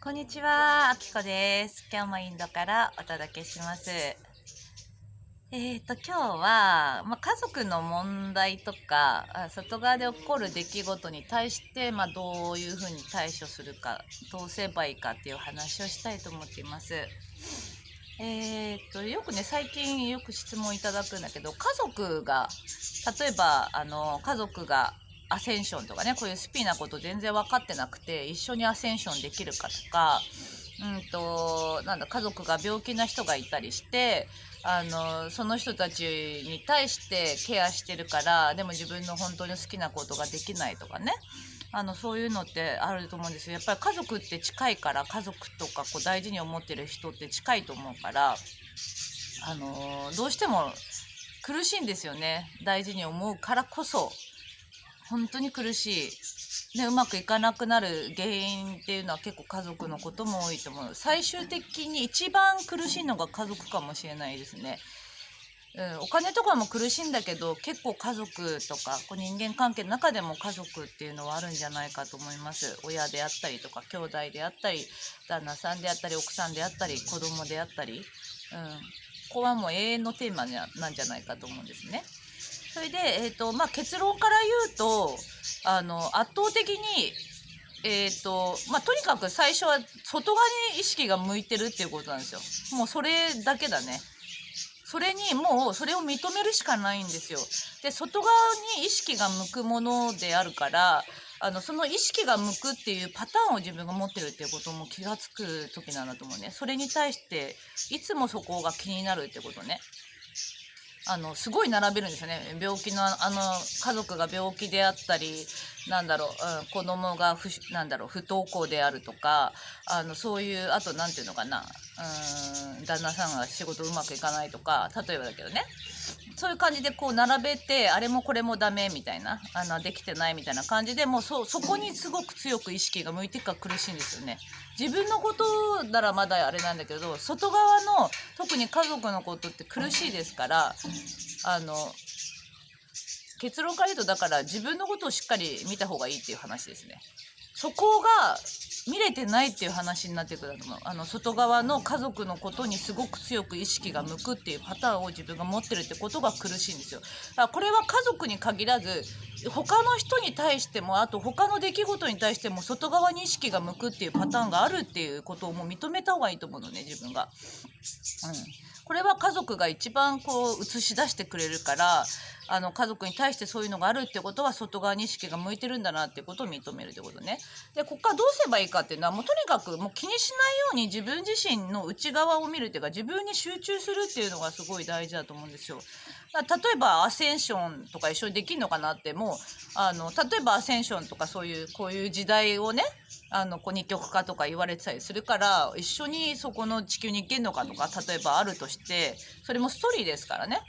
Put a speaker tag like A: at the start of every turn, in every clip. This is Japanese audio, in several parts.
A: こんにちは、あきこです。今日もインドからお届けします。今日は、家族の問題とか、外側で起こる出来事に対して、どういうふうに対処するか、どうすればいいかっていう話をしたいと思っています。よくね、最近よく質問いただくんだけど、家族が、例えば、家族がアセンションとかね、こういうスピーなこと全然分かってなくて、一緒にアセンションできるかとか、家族が病気な人がいたりして、その人たちに対してケアしてるから、でも自分の本当に好きなことができないとかね。そういうのってあると思うんですよ。やっぱり家族って近いから、家族とかこう大事に思ってる人って近いと思うから、どうしても苦しいんですよね。大事に思うからこそ、本当に苦しい。で、うまくいかなくなる原因っていうのは結構家族のことも多いと思う。最終的に一番苦しいのが家族かもしれないですね。お金とかも苦しいんだけど、結構家族とかこう人間関係の中でも家族っていうのはあるんじゃないかと思います。親であったりとか兄弟であったり旦那さんであったり奥さんであったり子供であったり、ここはもう永遠のテーマなんじゃないかと思うんですね。それで、結論から言うと圧倒的にとにかく最初は外側に意識が向いてるっていうことなんですよ。もうそれだけだね。それにもうそれを認めるしかないんですよ。で、外側に意識が向くものであるから、その意識が向くっていうパターンを自分が持ってるっていうことも気がつく時なんだと思うね。それに対していつもそこが気になるってことね。すごい並べるんですよね。病気の、家族が病気であったり、子供が不登校であるとか、そういう、あと、なんていうのかな、旦那さんが仕事うまくいかないとか、例えばだけどね、そういう感じでこう並べて、あれもこれもダメみたいな、できてないみたいな感じでもうそこにすごく強く意識が向いていくから苦しいんですよね。自分のことならまだあれなんだけど、外側の特に家族のことって苦しいですから、あの結論から言うと、だから自分のことをしっかり見た方がいいっていう話ですね。そこが見れてないっていう話になってくると思う。外側の家族のことにすごく強く意識が向くっていうパターンを自分が持ってるってことが苦しいんですよ。だからこれは家族に限らず、他の人に対しても、あと他の出来事に対しても外側に意識が向くっていうパターンがあるっていうことをもう認めた方がいいと思うのね、自分が。これは家族が一番こう映し出してくれるから、家族に対してそういうのがあるってことは外側に意識が向いてるんだなってことを認めるってことね。で、ここからどうすればいいかっていうのは、もうとにかくもう気にしないように自分自身の内側を見るっていうか、自分に集中するっていうのがすごい大事だと思うんですよ。例えばアセンションとか一緒にできるのかなって、もう例えばアセンションとかそういうこういう時代をね、こう二極化とか言われてたりするから、一緒にそこの地球に行けるのかとか例えばあるとして、それもストーリーですからね、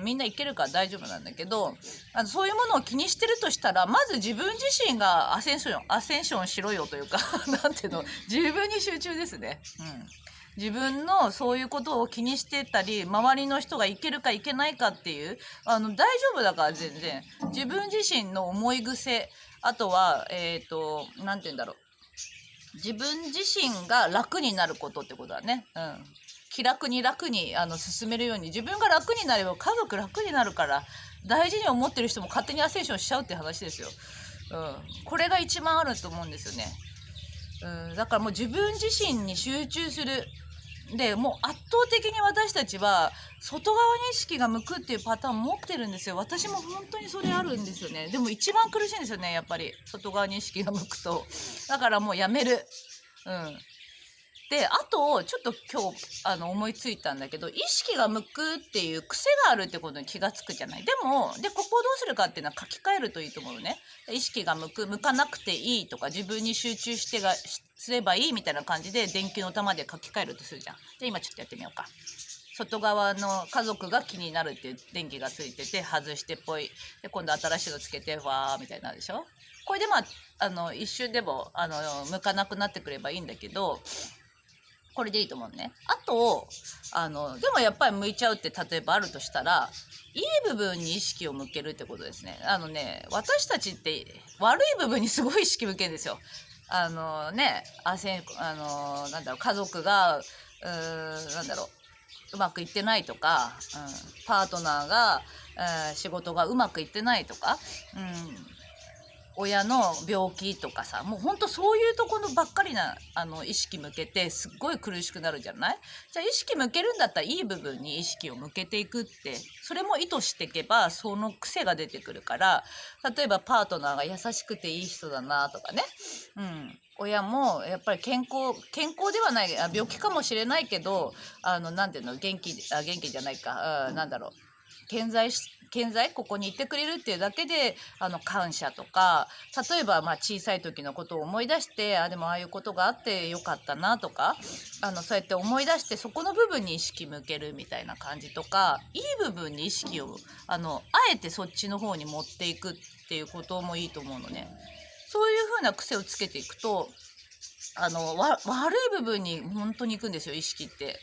A: みんな行けるから大丈夫なんだけど、そういうものを気にしてるとしたら、まず自分自身がアセンションしろよというかなんていうの、自分に集中ですね。自分のそういうことを気にしてたり、周りの人がいけるかいけないかっていう、大丈夫だから全然。自分自身の思い癖、あとは、なんて言うんだろう。自分自身が楽になることってことだね。気楽に進めるように、自分が楽になれば家族楽になるから、大事に思ってる人も勝手にアセンションしちゃうって話ですよ。これが一番あると思うんですよね。だからもう自分自身に集中する。で、もう圧倒的に私たちは外側に意識が向くっていうパターン持ってるんですよ。私も本当にそれあるんですよね。でも一番苦しいんですよね、やっぱり。外側に意識が向くと。だからもうやめる。で、あと、ちょっと今日、思いついたんだけど、意識が向くっていう癖があるってことに気がつくじゃない。でも、ここをどうするかっていうのは書き換えるといいと思うのね。意識が向かなくていいとか、自分に集中すればいいみたいな感じで、電球の玉で書き換えるとするじゃん。じゃあ今ちょっとやってみようか。外側の家族が気になるっていう電気がついてて、外してっぽい。で、今度新しいのつけて、わーみたいになるでしょ。これで一瞬でも、向かなくなってくればいいんだけど、これでいいと思うね。あと、でもやっぱり向いちゃうって例えばあるとしたら、いい部分に意識を向けるってことですね。私たちって悪い部分にすごい意識向けるんですよ。なんだろう、家族がなんだろうまくいってないとか、パートナーが、仕事がうまくいってないとか、親の病気とかさ、もうほんとそういうところばっかりな意識向けてすっごい苦しくなるじゃない。じゃあ意識向けるんだったらいい部分に意識を向けていくって、それも意図していけばその癖が出てくるから、例えばパートナーが優しくていい人だなとかね、親もやっぱり健康ではない、病気かもしれないけど、なんていうの、元気じゃないか、なんだろう、健在ここにいてくれるっていうだけで感謝とか、例えば小さい時のことを思い出して、でもああいうことがあってよかったなとか、そうやって思い出してそこの部分に意識向けるみたいな感じとか、いい部分に意識をあえてそっちの方に持っていくっていうこともいいと思うのね。そういう風な癖をつけていくと悪い部分に本当に行くんですよ、意識って。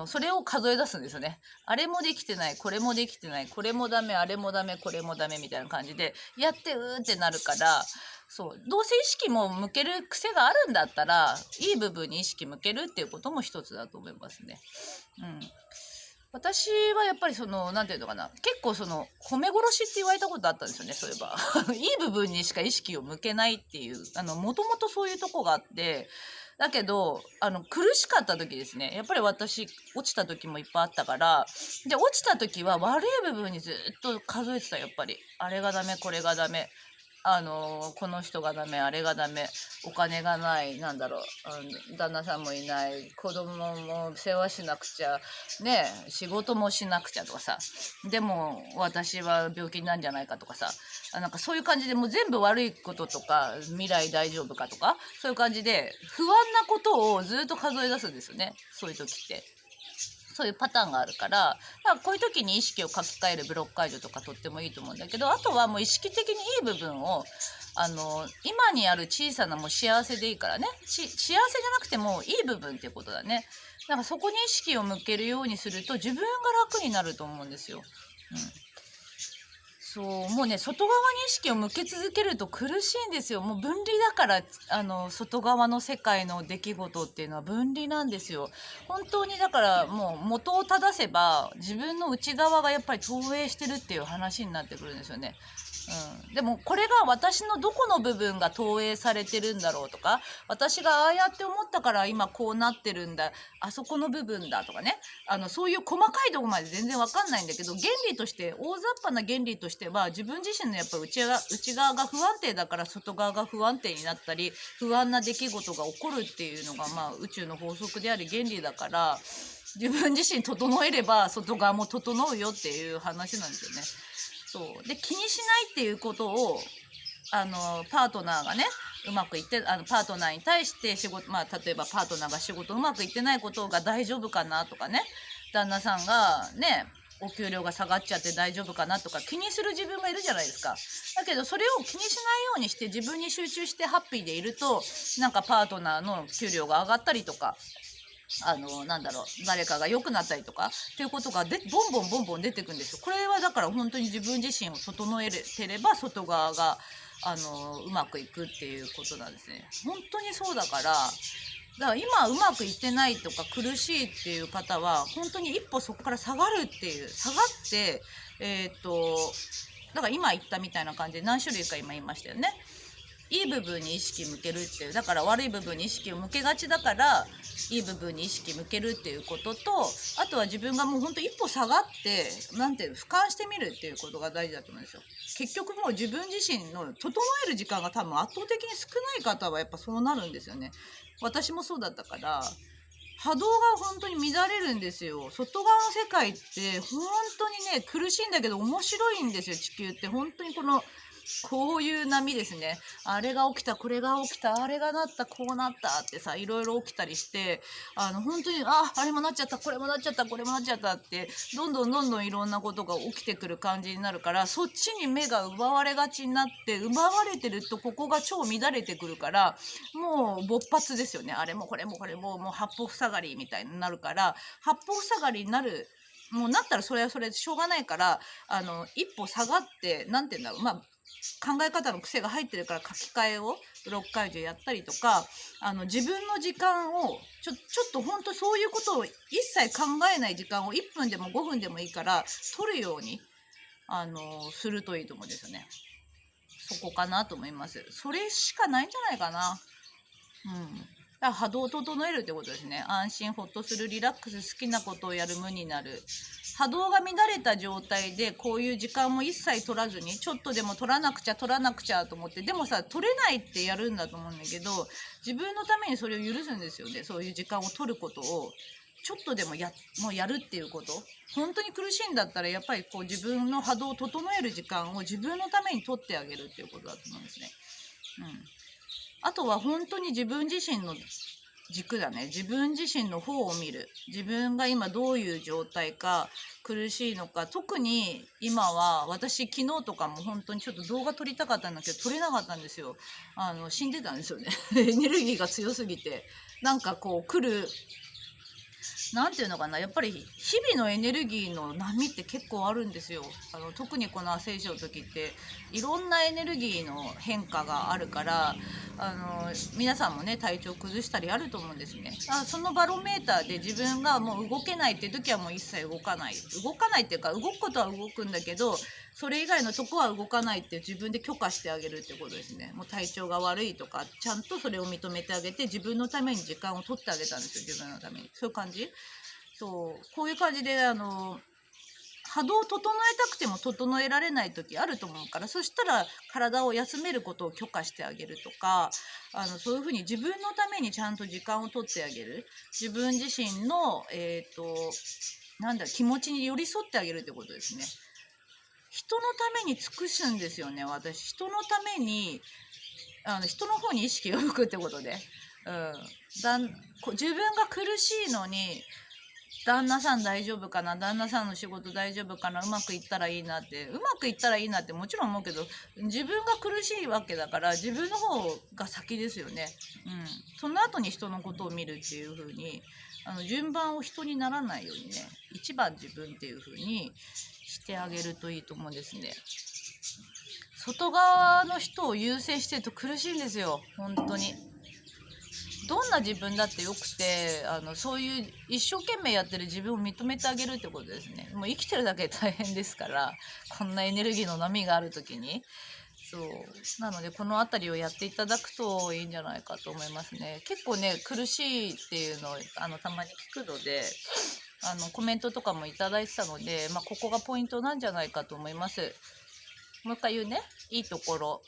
A: それを数え出すんですよね。あれもできてない、これもできてない、これもダメ、あれもダメ、これもダメみたいな感じでやってってなるから、そう、どうせ意識も向ける癖があるんだったら、いい部分に意識向けるっていうことも一つだと思いますね。私はやっぱりなんていうのかな、結構褒め殺しって言われたことあったんですよね、そういえば。いい部分にしか意識を向けないっていう、もともとそういうとこがあって、だけど、苦しかった時ですね。やっぱり私、落ちた時もいっぱいあったから、で、落ちた時は悪い部分にずっと数えてた、やっぱり。あれがダメ、これがダメ。この人がダメ、あれがダメ、お金がない、なんだろう、旦那さんもいない、子供も世話しなくちゃ、ね、仕事もしなくちゃとかさ、でも私は病気なんじゃないかとかさ、なんかそういう感じでもう全部悪いこととか、未来大丈夫かとか、そういう感じで不安なことをずっと数え出すんですよね、そういう時って。そういうパターンがあるから、こういう時に意識を書き換えるブロック解除とかとってもいいと思うんだけど、あとはもう意識的にいい部分を今にある小さなもう幸せでいいからね、幸せじゃなくてもいい部分っていうことだね。なんかそこに意識を向けるようにすると自分が楽になると思うんですよ。そうもうね、外側に意識を向け続けると苦しいんですよ。もう分離だから、外側の世界の出来事っていうのは分離なんですよ。本当にだからもう元を正せば自分の内側がやっぱり投影してるっていう話になってくるんですよね。でもこれが私のどこの部分が投影されてるんだろうとか、私がああやって思ったから今こうなってるんだ、あそこの部分だとかね、そういう細かいところまで全然わかんないんだけど、原理として大雑把な原理としては自分自身のやっぱ内側が不安定だから外側が不安定になったり、不安な出来事が起こるっていうのが宇宙の法則であり原理だから、自分自身整えれば外側も整うよっていう話なんですよね。そうで、気にしないっていうことをパートナーがねうまくいってパートナーに対して仕事、例えばパートナーが仕事うまくいってないことが大丈夫かなとかね、旦那さんがねお給料が下がっちゃって大丈夫かなとか気にする自分がいるじゃないですか。だけどそれを気にしないようにして自分に集中してハッピーでいると、なんかパートナーの給料が上がったりとか、なんだろう、誰かが良くなったりとかっていうことがボンボン出てくるんですよ。これはだから本当に自分自身を整えてれば外側がうまくいくっていうことなんですね。本当にそうだから、だから今うまくいってないとか苦しいっていう方は本当に一歩そこから下がるっていう、下がってだから今言ったみたいな感じで何種類か今言いましたよね。いい部分に意識向けるっていう、だから悪い部分に意識を向けがちだからいい部分に意識向けるっていうことと、あとは自分がもうほんと一歩下がってなんていう俯瞰してみるっていうことが大事だと思うんですよ。結局もう自分自身の整える時間が多分圧倒的に少ない方はやっぱそうなるんですよね。私もそうだったから、波動が本当に乱れるんですよ。外側の世界って本当にね苦しいんだけど面白いんですよ。地球って本当にこういう波ですね。あれが起きた、これが起きた、あれがなった、こうなったってさ、いろいろ起きたりして、本当に、あれもなっちゃった、これもなっちゃった、これもなっちゃったって、どんどんいろんなことが起きてくる感じになるから、そっちに目が奪われがちになって、奪われてるとここが超乱れてくるから、もう勃発ですよね。あれもこれもこれも、もう八方塞がりみたいになるから、八方塞がりになる、もうなったらそれはそれでしょうがないから、一歩下がって、なんて言うんだろう、考え方の癖が入ってるから書き換えをブロック解除やったりとか、自分の時間をちょっと本当そういうことを一切考えない時間を1分でも5分でもいいから取るようにするといいと思うんですよね。そこかなと思います。それしかないんじゃないかな。だから波動を整えるってことですね。安心、ほっとする、リラックス、好きなことをやる、無になる。波動が乱れた状態でこういう時間も一切取らずに、ちょっとでも取らなくちゃと思って、でもさ、取れないってやるんだと思うんだけど、自分のためにそれを許すんですよね。そういう時間を取ることをちょっとでももうやるっていうこと。本当に苦しいんだったらやっぱりこう自分の波動を整える時間を自分のために取ってあげるっていうことだと思うんですね。あとは本当に自分自身の軸だね。自分自身の方を見る。自分が今どういう状態か、苦しいのか。特に今は私昨日とかも本当にちょっと動画撮りたかったんだけど撮れなかったんですよ。死んでたんですよね。エネルギーが強すぎて。なんかこう来る、なんていうのかな、やっぱり日々のエネルギーの波って結構あるんですよ。特にこの聖書の時っていろんなエネルギーの変化があるから、皆さんもね体調崩したりあると思うんですね。そのバロメーターで自分がもう動けないっていう時はもう一切動かないっていうか、動くことは動くんだけどそれ以外のとこは動かないって自分で許可してあげるってことですね。もう体調が悪いとかちゃんとそれを認めてあげて、自分のために時間を取ってあげたんですよ。自分のために。そういう感じ。こういう感じで波動を整えたくても整えられない時あると思うから、そしたら体を休めることを許可してあげるとか、そういうふうに自分のためにちゃんと時間を取ってあげる。自分自身の気持ちに寄り添ってあげるってことですね。人のために尽くすんですよね。私人のために人の方に意識を向くってことで、自分が苦しいのに旦那さん大丈夫かな、旦那さんの仕事大丈夫かな、うまくいったらいいなって、もちろん思うけど、自分が苦しいわけだから自分の方が先ですよね。その後に人のことを見るっていう風に順番を人にならないようにね、一番自分っていう風にしてあげるといいと思うんですね。外側の人を優先してると苦しいんですよ、本当に。どんな自分だってよくて、そういう一生懸命やってる自分を認めてあげるってことですね。もう生きてるだけで大変ですから、こんなエネルギーの波がある時に。なのでこの辺りをやっていただくといいんじゃないかと思いますね。結構ね苦しいっていうのをたまに聞くので、コメントとかもいただいてたので、ここがポイントなんじゃないかと思います。もう一回言うね、いいところ、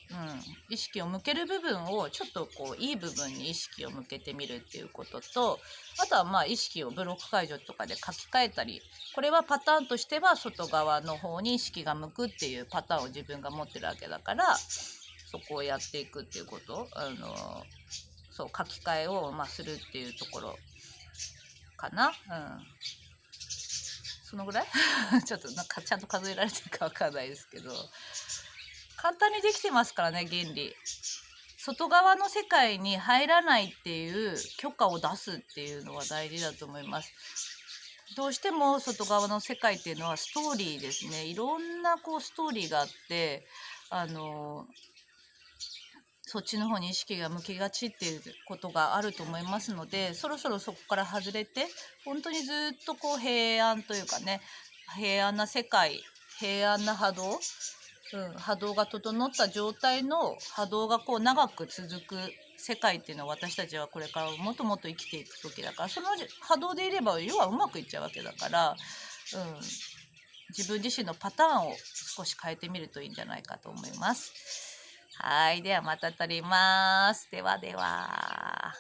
A: 意識を向ける部分をちょっとこういい部分に意識を向けてみるっていうことと、あとは意識をブロック解除とかで書き換えたり、これはパターンとしては外側の方に意識が向くっていうパターンを自分が持ってるわけだから、そこをやっていくっていうこと、書き換えをするっていうところかな。そのぐらいちょっとなんかちゃんと数えられてるかわかんないですけど、簡単にできてますからね、原理。外側の世界に入らないっていう許可を出すっていうのは大事だと思います。どうしても外側の世界っていうのはストーリーですね。いろんなストーリーがあって、そっちの方に意識が向きがちっていうことがあると思いますので、そろそろそこから外れて、本当にずっと平安というかね、平安な世界、平安な波動、波動が整った状態の波動が長く続く世界っていうのは、私たちはこれからもっともっと生きていく時だから、その波動でいれば要はうまくいっちゃうわけだから、自分自身のパターンを少し変えてみるといいんじゃないかと思います。はい、ではまた撮ります。ではでは。